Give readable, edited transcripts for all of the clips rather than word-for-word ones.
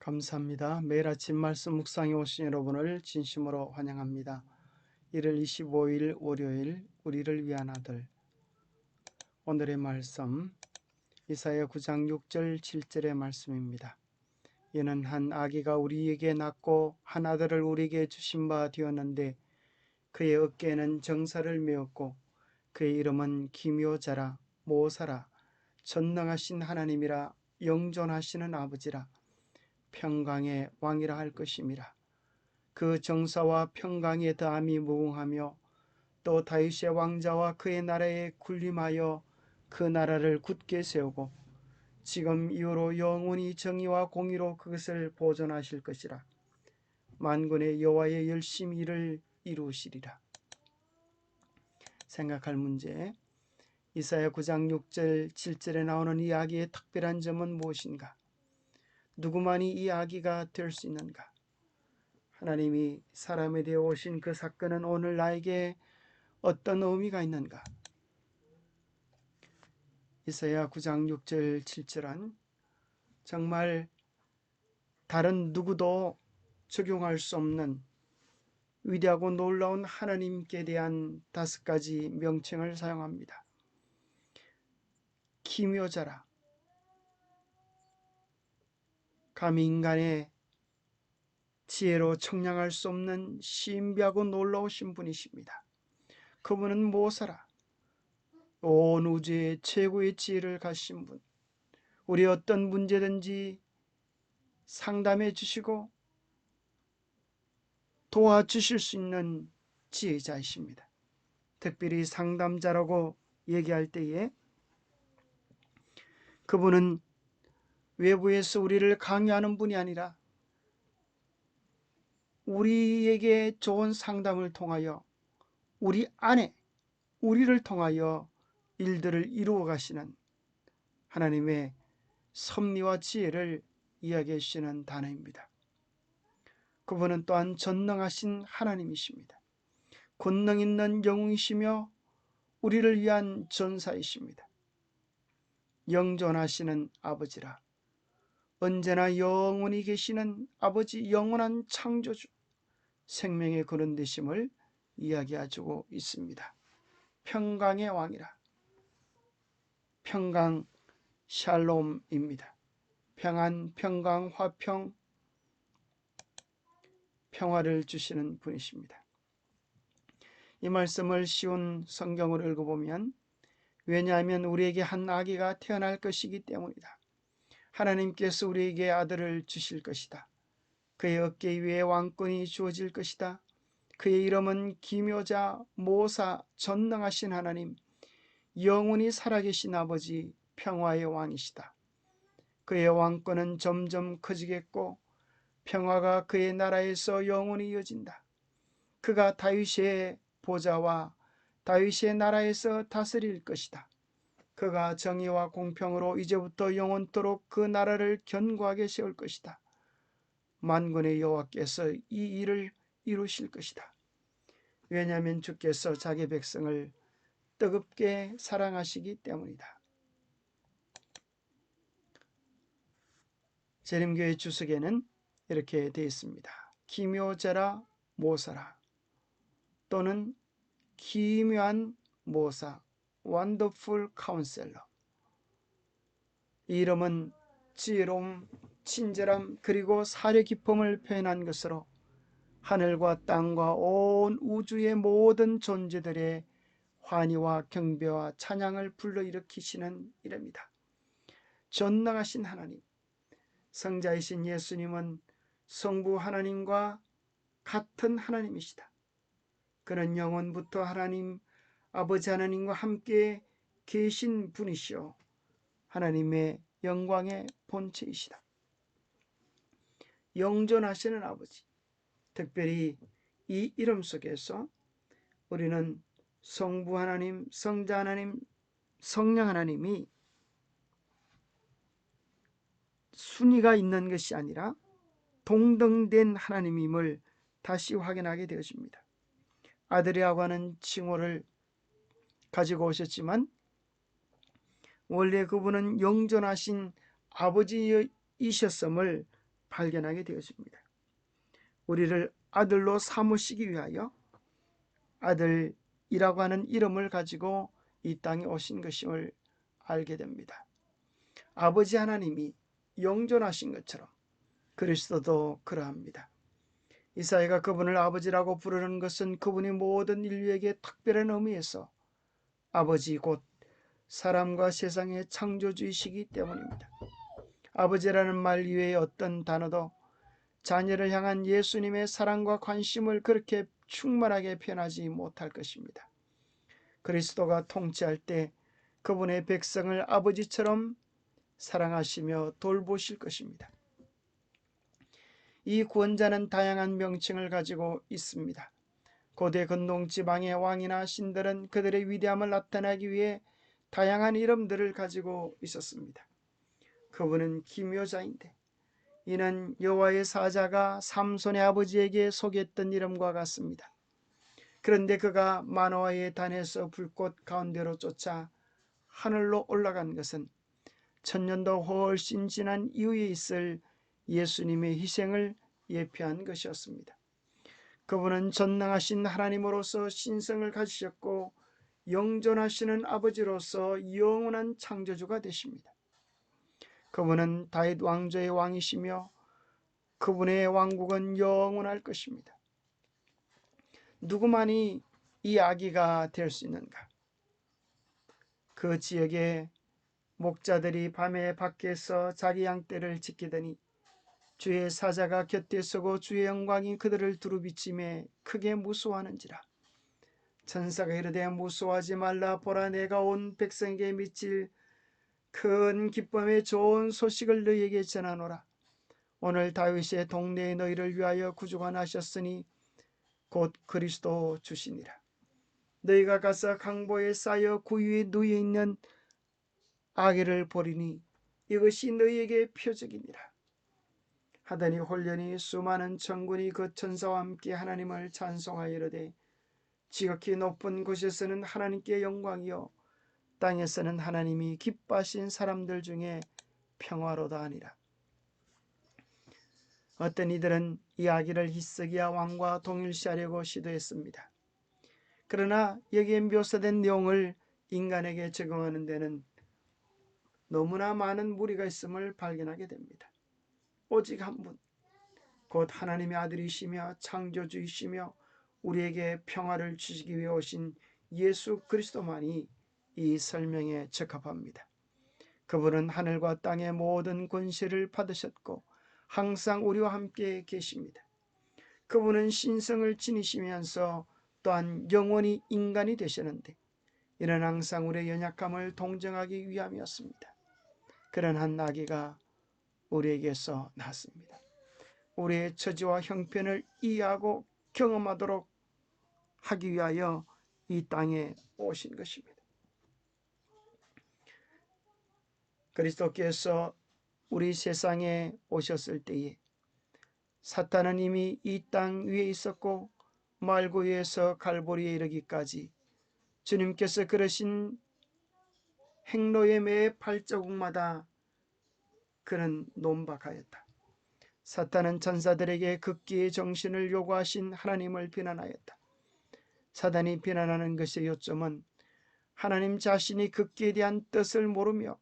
감사합니다. 매일 아침 말씀 묵상에 오신 여러분을 진심으로 환영합니다. 1월 25일 월요일 우리를 위한 아들. 오늘의 말씀 이사야 9장 6절 7절의 말씀입니다. 이는 한 아기가 우리에게 낳고 한 아들을 우리에게 주신 바 되었는데 그의 어깨에는 정사를 메었고 그의 이름은 기묘자라 모사라 전능하신 하나님이라 영존하시는 아버지라 평강의 왕이라 할 것임이라. 그 정사와 평강의 다함이 무궁하며 또 다윗의 왕자와 그의 나라에 군림하여 그 나라를 굳게 세우고 지금 이후로 영원히 정의와 공의로 그것을 보존하실 것이라. 만군의 여호와의 열심히 일을 이루시리라. 생각할 문제. 이사야 9장 6절 7절에 나오는 이 아기의 특별한 점은 무엇인가? 누구만이 이 아기가 될 수 있는가? 하나님이 사람에 대해 오신 그 사건은 오늘 나에게 어떤 의미가 있는가? 이사야 9장 6절 7절은 정말 다른 누구도 적용할 수 없는 위대하고 놀라운 하나님께 대한 5가지 명칭을 사용합니다. 기묘자라. 감히 인간의 지혜로 청량할 수 없는 신비하고 놀라우신 분이십니다. 그분은 모사라. 온 우주의 최고의 지혜를 가진 분. 우리 어떤 문제든지 상담해 주시고 도와주실 수 있는 지혜자이십니다. 특별히 상담자라고 얘기할 때에 그분은 외부에서 우리를 강요하는 분이 아니라 우리에게 좋은 상담을 통하여 우리 안에 우리를 통하여 일들을 이루어 가시는 하나님의 섭리와 지혜를 이야기해 주시는 단어입니다. 그분은 또한 전능하신 하나님이십니다. 권능 있는 영웅이시며 우리를 위한 전사이십니다. 영존하시는 아버지라. 언제나 영원히 계시는 아버지, 영원한 창조주, 생명의 근원 되심을 이야기해주고 있습니다. 평강의 왕이라. 평강 샬롬입니다. 평안, 평강, 화평, 평화를 주시는 분이십니다. 이 말씀을 쉬운 성경으로 읽어보면 왜냐하면 우리에게 한 아기가 태어날 것이기 때문이다. 하나님께서 우리에게 아들을 주실 것이다. 그의 어깨 위에 왕권이 주어질 것이다. 그의 이름은 기묘자, 모사, 전능하신 하나님, 영원히 살아계신 아버지, 평화의 왕이시다. 그의 왕권은 점점 커지겠고 평화가 그의 나라에서 영원히 이어진다. 그가 다윗의 보좌와 다윗의 나라에서 다스릴 것이다. 그가 정의와 공평으로 이제부터 영원토록 그 나라를 견고하게 세울 것이다. 만군의 여호와께서 이 일을 이루실 것이다. 왜냐하면 주께서 자기 백성을 뜨겁게 사랑하시기 때문이다. 재림교회 주석에는 이렇게 되어 있습니다. 기묘자라 모사라 또는 기묘한 모사, 원더풀 카운셀러. 이 이름은 지혜로움, 친절함 그리고 사려 깊음을 표현한 것으로 하늘과 땅과 온 우주의 모든 존재들의 환희와 경배와 찬양을 불러일으키시는 이름이다. 전능하신 하나님, 성자이신 예수님은 성부 하나님과 같은 하나님이시다. 그는 영원부터 하나님 아버지 하나님과 함께 계신 분이시오. 하나님의 영광의 본체이시다. 영존하시는 아버지. 특별히 이 이름 속에서 우리는 성부 하나님, 성자 하나님, 성령 하나님이 순위가 있는 것이 아니라 동등된 하나님임을 다시 확인하게 되어집니다. 아들이라고 하는 칭호를 가지고 오셨지만 원래 그분은 영존하신 아버지이셨음을 발견하게 되어집니다. 우리를 아들로 삼으시기 위하여 아들이라고 하는 이름을 가지고 이 땅에 오신 것임을 알게 됩니다. 아버지 하나님이 영존하신 것처럼 그리스도도 그러합니다. 이사야가 그분을 아버지라고 부르는 것은 그분이 모든 인류에게 특별한 의미에서 아버지 곧 사람과 세상의 창조주이시기 때문입니다. 아버지라는 말 이외의 어떤 단어도 자녀를 향한 예수님의 사랑과 관심을 그렇게 충만하게 표현하지 못할 것입니다. 그리스도가 통치할 때 그분의 백성을 아버지처럼 사랑하시며 돌보실 것입니다. 이 구원자는 다양한 명칭을 가지고 있습니다. 고대 근동 지방의 왕이나 신들은 그들의 위대함을 나타내기 위해 다양한 이름들을 가지고 있었습니다. 그분은 기묘자인데 이는 여호와의 사자가 삼손의 아버지에게 소개했던 이름과 같습니다. 그런데 그가 마노아의 단에서 불꽃 가운데로 쫓아 하늘로 올라간 것은 천년도 훨씬 지난 이후에 있을 예수님의 희생을 예표한 것이었습니다. 그분은 전능하신 하나님으로서 신성을 가지셨고 영존하시는 아버지로서 영원한 창조주가 되십니다. 그분은 다윗 왕조의 왕이시며 그분의 왕국은 영원할 것입니다. 누구만이 이 아기가 될 수 있는가? 그 지역의 목자들이 밤에 밖에서 자기 양떼를 지키더니 주의 사자가 곁에 서고 주의 영광이 그들을 두루비침에 크게 무서워하는지라. 천사가 이르되 무서워하지 말라. 보라, 내가 온 백성에게 미칠 큰 기쁨의 좋은 소식을 너희에게 전하노라. 오늘 다윗의 동네에 너희를 위하여 구주가 나셨으니 곧 그리스도 주시니라. 너희가 가서 강보에 쌓여 구유에 누워 있는 아기를 보리니 이것이 너희에게 표적이니라. 하더니 홀련히 수많은 천군이 그 천사와 함께 하나님을 찬송하여 이르되 지극히 높은 곳에서는 하나님께 영광이요 땅에서는 하나님이 기뻐하신 사람들 중에 평화로다 하니라. 어떤 이들은 이 아기를 히스기야 왕과 동일시하려고 시도했습니다. 그러나 여기에 묘사된 내용을 인간에게 적용하는 데는 너무나 많은 무리가 있음을 발견하게 됩니다. 오직 한 분, 곧 하나님의 아들이시며 창조주이시며 우리에게 평화를 주시기 위해 오신 예수 그리스도만이 이 설명에 적합합니다. 그분은 하늘과 땅의 모든 권세를 받으셨고 항상 우리와 함께 계십니다. 그분은 신성을 지니시면서 또한 영원히 인간이 되셨는데 이는 항상 우리의 연약함을 동정하기 위함이었습니다. 그런 한 아기가 우리에게서 났습니다. 우리의 처지와 형편을 이해하고 경험하도록 하기 위하여 이 땅에 오신 것입니다. 그리스도께서 우리 세상에 오셨을 때에 사탄은 이미 이 땅 위에 있었고 말구에서 갈보리에 이르기까지 주님께서 그러신 행로의 매 발자국마다 그는 논박하였다. 사탄은 천사들에게 극기의 정신을 요구하신 하나님을 비난하였다. 사단이 비난하는 것의 요점은 하나님 자신이 극기에 대한 뜻을 모르며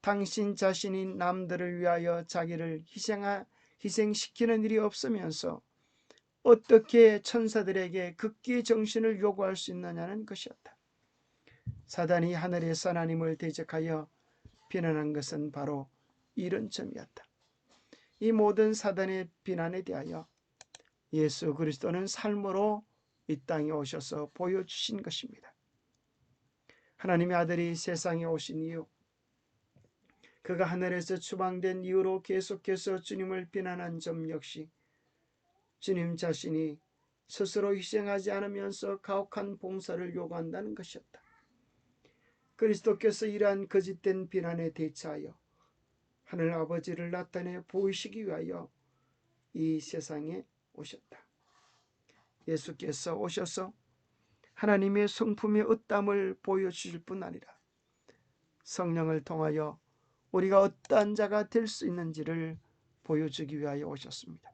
당신 자신이 남들을 위하여 자기를 희생시키는 일이 없으면서 어떻게 천사들에게 극기의 정신을 요구할 수 있느냐는 것이었다. 사단이 하늘에서 하나님을 대적하여 비난한 것은 바로 이런 점이었다. 이 모든 사단의 비난에 대하여 예수 그리스도는 삶으로 이 땅에 오셔서 보여주신 것입니다. 하나님의 아들이 세상에 오신 이유, 그가 하늘에서 추방된 이후로 계속해서 주님을 비난한 점 역시 주님 자신이 스스로 희생하지 않으면서 가혹한 봉사를 요구한다는 것이었다. 그리스도께서 이러한 거짓된 비난에 대처하여 하늘 아버지를 나타내 보이시기 위하여 이 세상에 오셨다. 예수께서 오셔서 하나님의 성품의 으뜸을 보여주실 뿐 아니라 성령을 통하여 우리가 어떠한 자가 될 수 있는지를 보여주기 위하여 오셨습니다.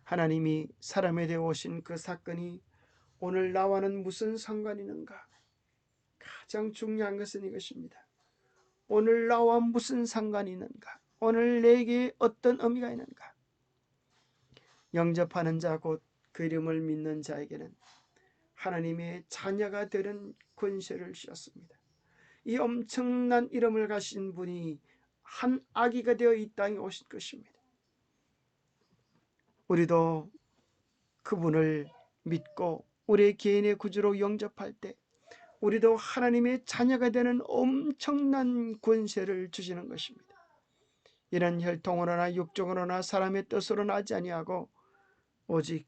하나님이 사람에 대해 오신 그 사건이 오늘 나와는 무슨 상관이 있는가? 가장 중요한 것은 이것입니다. 오늘 나와 무슨 상관이 있는가? 오늘 내게 어떤 의미가 있는가? 영접하는 자 곧 그 이름을 믿는 자에게는 하나님의 자녀가 되는 권세를 주셨습니다. 이 엄청난 이름을 가진 분이 한 아기가 되어 이 땅에 오신 것입니다. 우리도 그분을 믿고 우리의 개인의 구주로 영접할 때 우리도 하나님의 자녀가 되는 엄청난 권세를 주시는 것입니다. 이는 혈통으로나 육적으로나 사람의 뜻으로 나지 아니하고 오직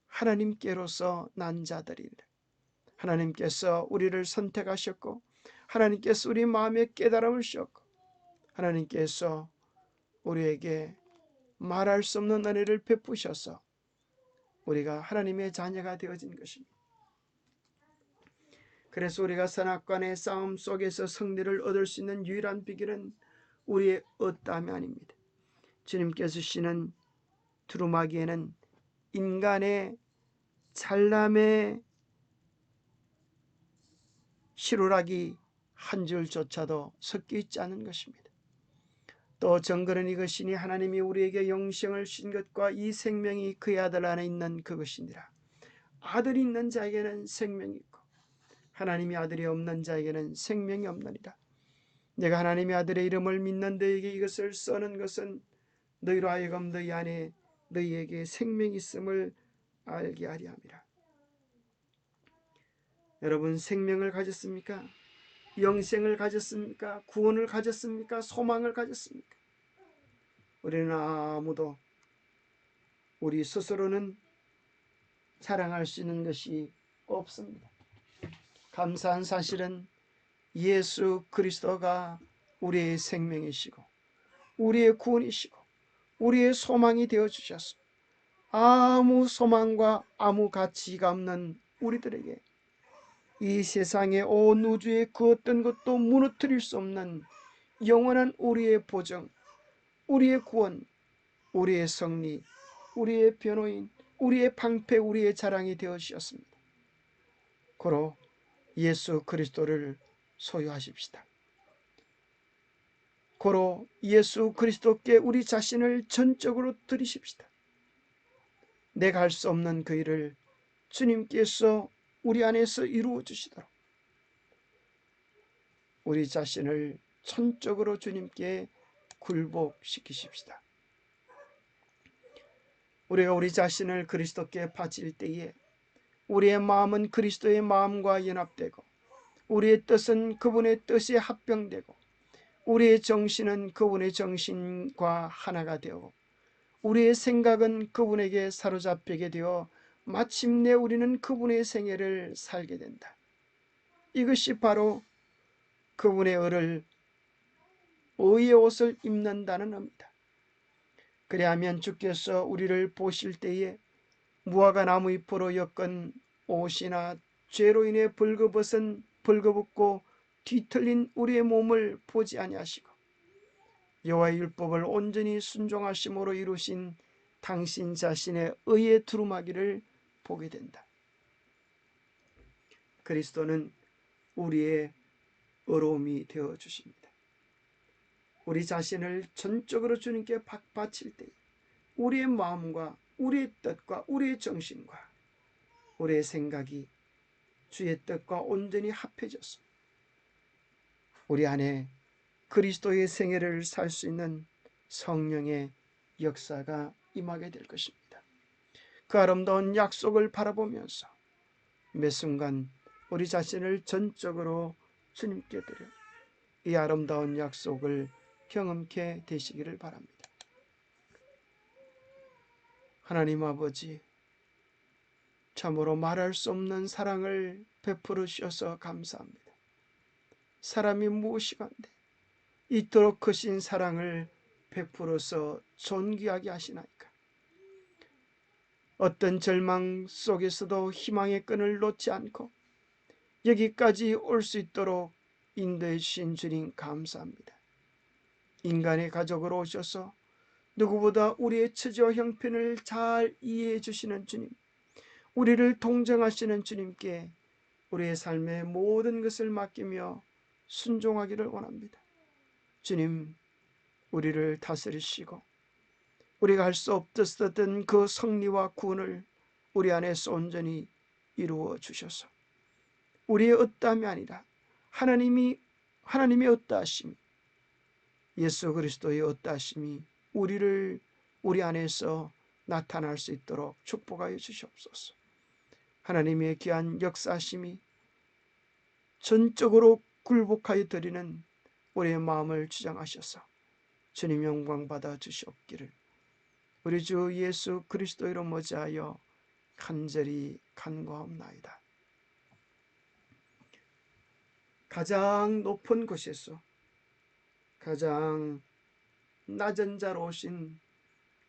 하나님께로서 난 자들이라. 하나님께서 우리를 선택하셨고 하나님께서 우리 마음에 깨달음을 주셨고 하나님께서 우리에게 말할 수 없는 은혜를 베푸셔서 우리가 하나님의 자녀가 되어진 것입니다. 그래서 우리가 선악과의 싸움 속에서 승리를 얻을 수 있는 유일한 비결은 우리의 어떠함이 아닙니다. 주님께서 주시는 두루마기에는 인간의 잘남의 시루락이 한 줄조차도 섞여 있지 않은 것입니다. 또 정글은 이것이니 하나님이 우리에게 영생을 주신 것과 이 생명이 그의 아들 안에 있는 그것이니라. 아들이 있는 자에게는 생명이 있고 하나님의 아들이 없는 자에게는 생명이 없느니라. 내가 하나님의 아들의 이름을 믿는 너에게 이것을 써는 것은 너희로 하여금 너희 안에 너희에게 생명이 있음을 알게 하려 함이라. 여러분, 생명을 가졌습니까? 영생을 가졌습니까? 구원을 가졌습니까? 소망을 가졌습니까? 우리는 아무도 우리 스스로는 자랑할 수 있는 것이 없습니다. 감사한 사실은 예수 그리스도가 우리의 생명이시고 우리의 구원이시고 우리의 소망이 되어주셔서 아무 소망과 아무 가치가 없는 우리들에게 이 세상의 온 우주의 그 어떤 것도 무너뜨릴 수 없는 영원한 우리의 보정, 우리의 구원, 우리의 승리, 우리의 변호인, 우리의 방패, 우리의 자랑이 되어주셨습니다. 고로 예수 그리스도를 소유하십시다. 고로 예수 그리스도께 우리 자신을 전적으로 드리십시다. 내가 할 수 없는 그 일을 주님께서 우리 안에서 이루어 주시도록 우리 자신을 전적으로 주님께 굴복시키십시다. 우리가 우리 자신을 그리스도께 바칠 때에 우리의 마음은 그리스도의 마음과 연합되고 우리의 뜻은 그분의 뜻에 합병되고 우리의 정신은 그분의 정신과 하나가 되어 우리의 생각은 그분에게 사로잡히게 되어 마침내 우리는 그분의 생애를 살게 된다. 이것이 바로 그분의 의의 옷을 입는다는 겁니다. 그리하면 주께서 우리를 보실 때에 무화과 나무 잎으로 엮은 옷이나 죄로 인해 벌거벗고 뒤틀린 우리의 몸을 보지 아니하시고 여호와의 율법을 온전히 순종하심으로 이루신 당신 자신의 의의 두루마기를 보게 된다. 그리스도는 우리의 의로움이 되어 주십니다. 우리 자신을 전적으로 주님께 바칠 때 우리의 마음과 우리의 뜻과 우리의 정신과 우리의 생각이 주의 뜻과 온전히 합해져서 우리 안에 그리스도의 생애를 살 수 있는 성령의 역사가 임하게 될 것입니다. 그 아름다운 약속을 바라보면서 매 순간 우리 자신을 전적으로 주님께 드려 이 아름다운 약속을 경험케 되시기를 바랍니다. 하나님 아버지, 참으로 말할 수 없는 사랑을 베풀어 주셔서 감사합니다. 사람이 무엇이간데 이토록 크신 사랑을 베풀어서 존귀하게 하시나이까. 어떤 절망 속에서도 희망의 끈을 놓지 않고 여기까지 올 수 있도록 인도해 주신 주님 감사합니다. 인간의 가족으로 오셔서 누구보다 우리의 처지와 형편을 잘 이해해 주시는 주님, 우리를 동정하시는 주님께 우리의 삶의 모든 것을 맡기며 순종하기를 원합니다. 주님, 우리를 다스리시고 우리가 할 수 없었던 그 성리와 구원을 우리 안에서 온전히 이루어 주셔서 우리의 어떠함이 아니라 하나님의 어떠하심이, 예수 그리스도의 어떠하심이 우리 안에서 나타날 수 있도록 축복하여 주시옵소서. 하나님의 귀한 역사하심이 전적으로 굴복하여 드리는 우리의 마음을 주장하셔서 주님 영광 받아 주시옵기를 우리 주 예수 그리스도 이름 머지하여 간절히 간구하옵나이다. 가장 높은 곳에서 가장 낮은 자로 오신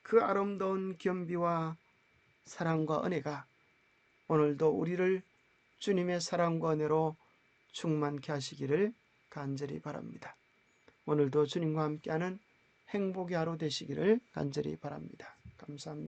그 아름다운 겸비와 사랑과 은혜가 오늘도 우리를 주님의 사랑과 은혜로 충만케 하시기를 간절히 바랍니다. 오늘도 주님과 함께하는 행복의 하루 되시기를 간절히 바랍니다. 감사합니다.